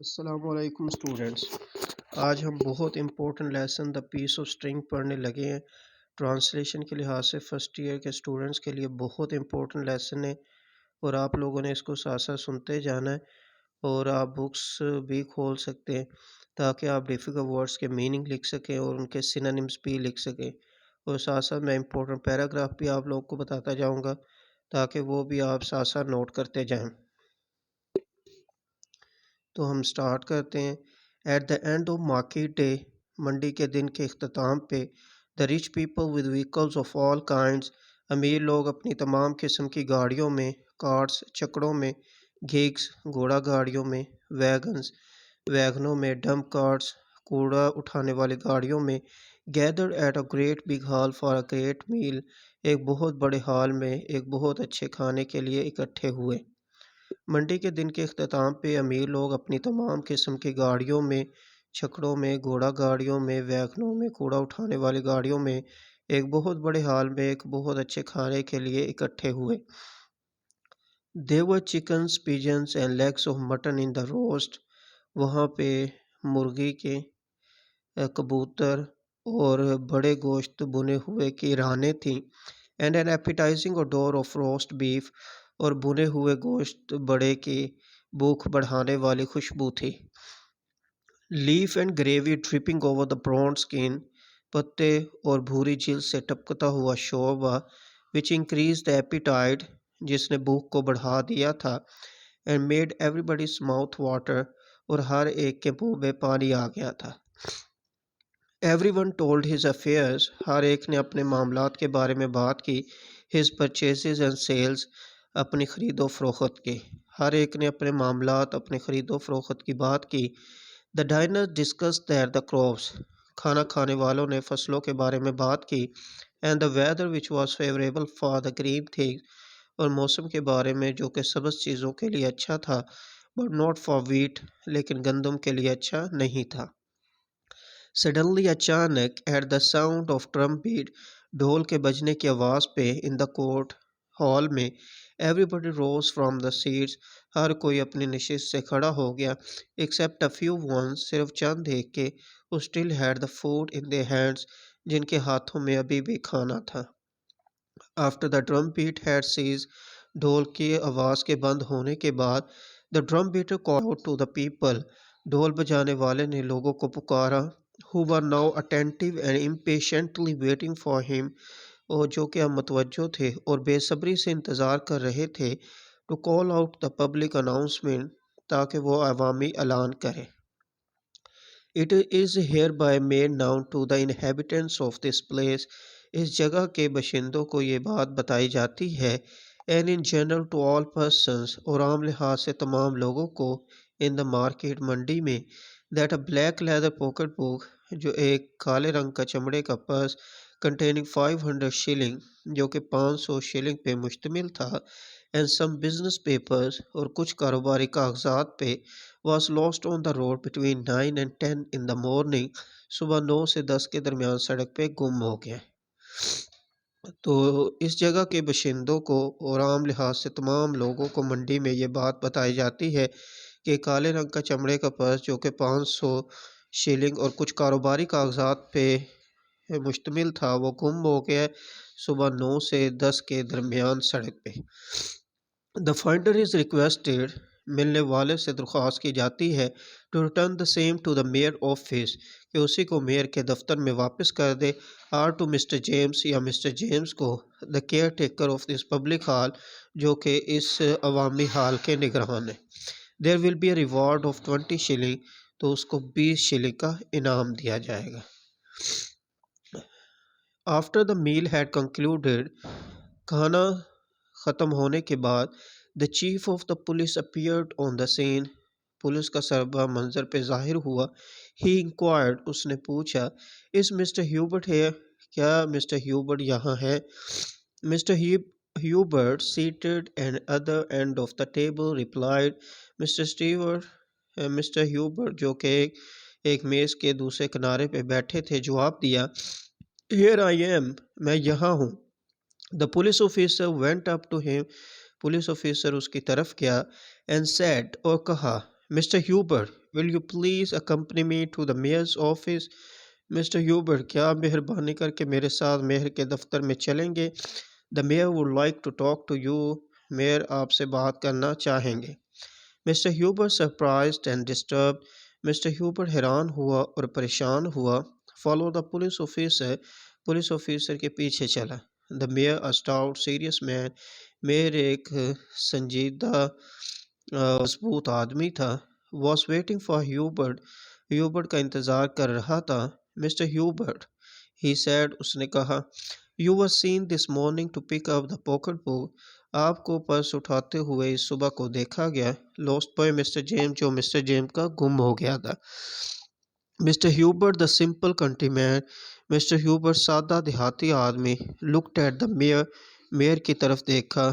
السلام علیکم اسٹوڈنٹس، آج ہم بہت important lesson the piece of string پڑھنے لگے ہیں۔ ٹرانسلیشن کے لحاظ سے فرسٹ ایئر کے اسٹوڈنٹس کے لیے بہت امپورٹنٹ لیسن ہے اور آپ لوگوں نے اس کو ساتھ ساتھ سنتے جانا ہے اور آپ بکس بھی کھول سکتے ہیں تاکہ آپ ڈیفیکلٹ ورڈس کے میننگ لکھ سکیں اور ان کے سینونیمز بھی لکھ سکیں، اور ساتھ ساتھ میں امپورٹنٹ پیراگراف بھی آپ لوگوں کو بتاتا جاؤں گا تاکہ وہ بھی آپ ساتھ ساتھ نوٹ کرتے جائیں۔ تو ہم سٹارٹ کرتے ہیں۔ At the end of market day, منڈی کے دن کے اختتام پہ، the rich people with vehicles of all kinds, امیر لوگ اپنی تمام قسم کی گاڑیوں میں، کارٹس چکڑوں میں، گیگز گھوڑا گاڑیوں میں، ویگنوں میں، ڈمپ کارٹس کوڑا اٹھانے والی گاڑیوں میں، gathered at a great big hall for a great meal, ایک بہت بڑے ہال میں ایک بہت اچھے کھانے کے لیے اکٹھے ہوئے۔ منڈی کے دن کے اختتام پہ امیر لوگ اپنی تمام قسم کی گاڑیوں میں، چھکڑوں میں، گھوڑا گاڑیوں میں، ویگنوں میں، کوڑا اٹھانے والی گاڑیوں میں، ایک بہت بڑے ہال میں ایک بہت اچھے کھانے کے لیے اکٹھے ہوئے۔ There were chickens, pigeons and legs of mutton in the roast، وہاں پہ مرغی کے، کبوتر اور بڑے گوشت بنے ہوئے کی رانیں تھیں۔ And an appetizing odor of roast beef، اور بنے ہوئے گوشت بڑے کی بھوک بڑھانے والی خوشبو تھی۔ Leaf and gravy dripping over the brown skin, پتے اور بھوری جلد سے ٹپکتا ہوا شوربہ، وچ انکریز دا ایپیٹائٹ، جس نے بھوک کو بڑھا دیا تھا، and made every buddies mouth water, اور ہر ایک کے منہ میں پانی آ گیا تھا۔ Everyone told his affairs, ہر ایک نے اپنے معاملات کے بارے میں بات کی۔ ہز پرچیزز اینڈ سیلز، اپنی خرید و فروخت کی، ہر ایک نے اپنے معاملات، اپنی خرید و فروخت کی بات کی۔ The diner discuss their the crops, کھانا کھانے والوں نے فصلوں کے بارے میں بات کی۔ And the weather which was favourable for the green things, اور موسم کے بارے میں جو کہ سبز چیزوں کے لیے اچھا تھا، بٹ ناٹ فار ویٹ، لیکن گندم کے لیے اچھا نہیں تھا۔ سڈنلی اچانک، at the sound of trumpet, ڈھول کے بجنے کی آواز پہ، ان دا کورٹ ہال میں، everybody rose from the seats, ہر کوئی اپنی نشست سے کھڑا ہو گیا، ایکسیپٹ اے فیو ونس، صرف چند ایک کے، who still had the food in their hands، جن کے ہاتھوں میں ابھی بھی کھانا تھا۔ After the drum beat had ceased، ڈھول کی آواز کے بند ہونے کے بعد، the drum beater called out to the people، ڈھول بجانے والے نے لوگوں کو پکارا، who were now attentive and impatiently waiting for him، اور جو کہ اب متوجہ تھے اور بے صبری سے انتظار کر رہے تھے، to call out the public announcement، تاکہ وہ عوامی اعلان کرے۔ It is hereby made known to the inhabitants of this place، اس جگہ کے باشندوں کو یہ بات بتائی جاتی ہے، and in general to all persons، اور عام لحاظ سے تمام لوگوں کو، in the market، منڈی میں، that a black leather pocket book، جو ایک کالے رنگ کا چمڑے کا پرس، containing 500 shilling، جو کہ 500 شلنگ پہ مشتمل تھا، and some business papers، اور کچھ کاروباری کاغذات پہ، was lost on the road between 9 and 10 in the morning، صبح 9 سے 10 کے درمیان سڑک پہ گم ہو گیا۔ تو اس جگہ کے باشندوں کو اور عام لحاظ سے تمام لوگوں کو منڈی میں یہ بات بتائی جاتی ہے کہ کالے رنگ کا چمڑے کا پرس جو کہ 500 شلنگ اور کچھ کاروباری کاغذات پہ مشتمل تھا، وہ گم ہو گیا صبح 9 سے 10 کے درمیان سڑک پہ۔ The finder is requested، ملنے والے سے درخواست کی جاتی ہے، to return the same to the mayor office، کہ اسی کو میئر کے دفتر میں واپس کر دے، or to Mr. James، یا مسٹر جیمز کو، the caretaker of this public hall، جو کہ اس عوامی ہال کے نگران ہے۔ There will be a reward of 20 shilling، تو اس کو 20 شلنگ کا انعام دیا جائے گا۔ After the meal had concluded، کھانا ختم ہونے کے بعد، the chief of the police appeared on the scene، police کا سربراہ منظر پہ ظاہر ہوا۔ he inquired، اس نے پوچھا، is Mr. Hubert here، کیا مسٹر ہیوبرٹ یہاں ہے؟ Mr. Hubert seated at other end of the table replied، mister Hubert جو کہ ایک میز کے دوسرے کنارے پہ بیٹھے تھے جواب دیا، here I am، میں یہاں ہوں۔ The police officer went up to him، police officer اس کی طرف گیا، and said، اور کہا، Mr. Huber, will you please accompany me to the mayor's office? Mr. Huber, کیا آپ مہربانی کر کے میرے ساتھ میئر کے دفتر میں چلیں گے؟ The mayor would like to talk to you. Mayor آپ سے بات کرنا چاہیں گے۔ Mr. Huber surprised and disturbed. Mr. Huber حیران ہوا اور پریشان ہوا۔ Follow the police officer. Police officer کے پیچھے چلا۔ The mayor, a stout, serious man. Mayor ایک سنجیدہ مضبوط آدمی تھا۔ Was waiting for Hubert. Hubert کا انتظار کر رہا تھا۔ Mr. Hubert, he said, اس نے کہا, you were seen this morning to pick up the pocket book. آپ کو پرس اٹھاتے ہوئے اس صبح کو دیکھا گیا۔ Lost boy Mr. James, جو Mr. James کا گم ہو گیا تھا۔ Mr. Hubert, the simple country man. Mr. Hubert سادہ دیہاتی آدمی looked at the mayor. Mayor کی طرف دیکھا،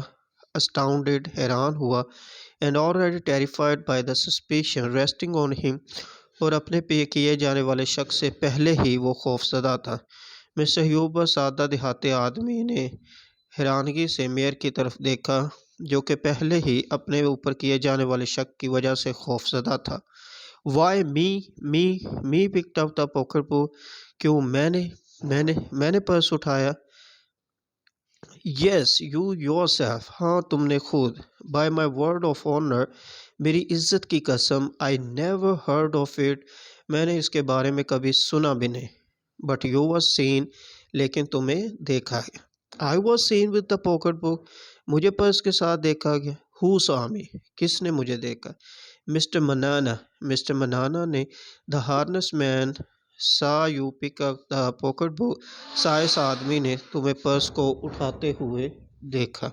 astounded حیران ہوا، and already terrified by the suspicion resting on him. اور اپنے پہ کیے جانے والے شخص سے پہلے ہی وہ خوف زدہ تھا۔ مسٹر ہیوبر سادہ دیہاتی آدمی نے حیرانگی سے میئر کی طرف دیکھا جو کہ پہلے ہی اپنے اوپر کیے جانے والے شک کی وجہ سے خوف زدہ تھا۔ Why me picked up the pocket book. کیوں میں نے پرس اٹھایا؟ Yes, you yourself. ہاں تم نے خود۔ By my word of honor. میری عزت کی قسم. I never heard of it. میں نے اس کے بارے میں کبھی سنا بھی نہیں۔ But you were seen. لیکن تمہیں دیکھا گیا۔ I was seen with the pocket book. مجھے پرس کے ساتھ دیکھا گیا۔ Who saw me. کس نے مجھے دیکھا؟ Mr. Manana. Mr. Manana نے The harness man saw you pick up the pocket book. Science آدمی نے تمہیں پرس کو اٹھاتے ہوئے دیکھا۔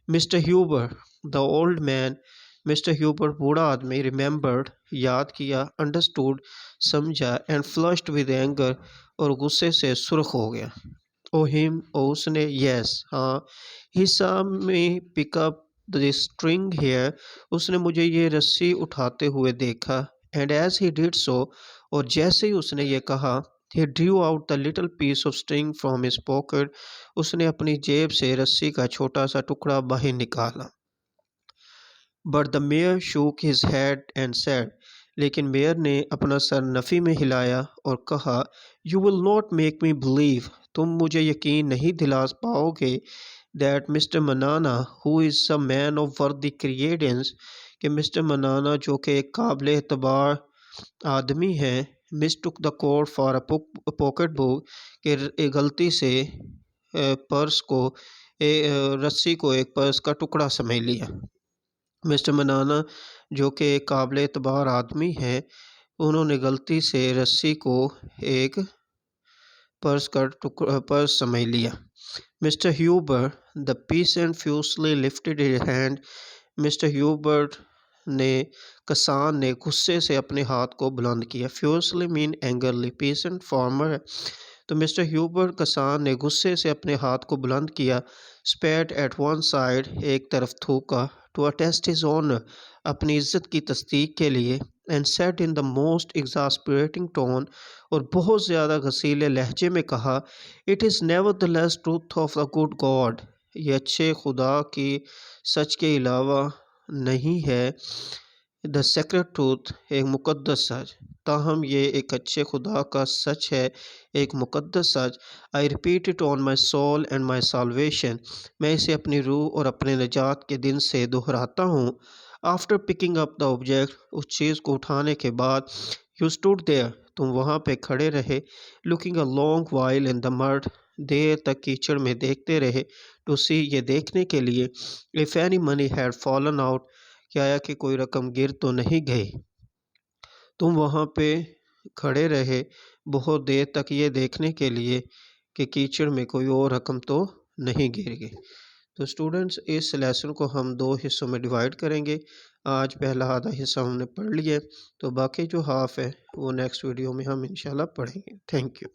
Mr. Huber, the old man. Mr. Huber بوڑھا آدمی remembered یاد کیا understood سمجھا and flushed with anger اور غصے سے سرخ ہو گیا۔ Oh him اس نے yes ہاں he saw me pick up the string here. اس نے مجھے یہ رسی اٹھاتے ہوئے دیکھا and as he did so اور جیسے ہی اس نے یہ کہا he drew out the little piece of string from his pocket. اس نے اپنی جیب سے رسی کا چھوٹا سا ٹکڑا باہر نکالا۔ But the mayor shook his head and said. لیکن میئر نے اپنا سر نفی میں ہلایا اور کہا You will not make me believe. تم مجھے یقین نہیں دلا پاؤ گے that Mr. Manana who is a man of worthy credence کہ Mr. Manana جو کہ ایک قابل اعتبار آدمی ہے mistook the coat for a pocket book کہ غلطی سے پرس کو رسی کو ایک پرس کا ٹکڑا سمجھ لیا۔ مسٹر منانا جو کہ ایک قابل اعتبار آدمی ہیں انہوں نے غلطی سے رسی کو ایک پرس سمجھ لیا۔ Mister Huber the peasant furiously lifted his hand. Mister Huber نے کسان نے غصے سے اپنے ہاتھ کو بلند کیا۔ furiously mean angrily. peasant farmer تو مسٹر ہیوبر کسان نے غصے سے اپنے ہاتھ کو بلند کیا۔ spat at one side ایک طرف تھوکا to attest his honor اپنی عزت کی تصدیق کے لیے and said in the most exasperating tone اور بہت زیادہ غصیلے لہجے میں کہا it is nevertheless truth of the good God. یہ اچھے خدا کی سچ کے علاوہ نہیں ہے the sacred truth ایک مقدس سچ تاہم یہ ایک اچھے خدا کا سچ ہے ایک مقدس سچ I repeat it on my soul and my salvation میں اسے اپنی روح اور اپنے نجات کے دن سے دہراتا ہوں after picking up the object اس چیز کو اٹھانے کے بعد you stood there تم وہاں پہ کھڑے رہے looking a long while in the mud دیر تک کیچڑ میں دیکھتے رہے to see یہ دیکھنے کے لیے if any money had fallen out کہ آیا کہ کوئی رقم گر تو نہیں گئی تم وہاں پہ کھڑے رہے بہت دیر تک یہ دیکھنے کے لیے کہ کیچڑ میں کوئی اور رقم تو نہیں گر گئی۔ تو اسٹوڈنٹس اس لیسن کو ہم 2 حصوں میں ڈیوائڈ کریں گے۔ آج پہلا آدھا حصہ ہم نے پڑھ لیا تو باقی جو ہاف ہے وہ نیکسٹ ویڈیو میں ہم انشاءاللہ پڑھیں گے۔ Thank you.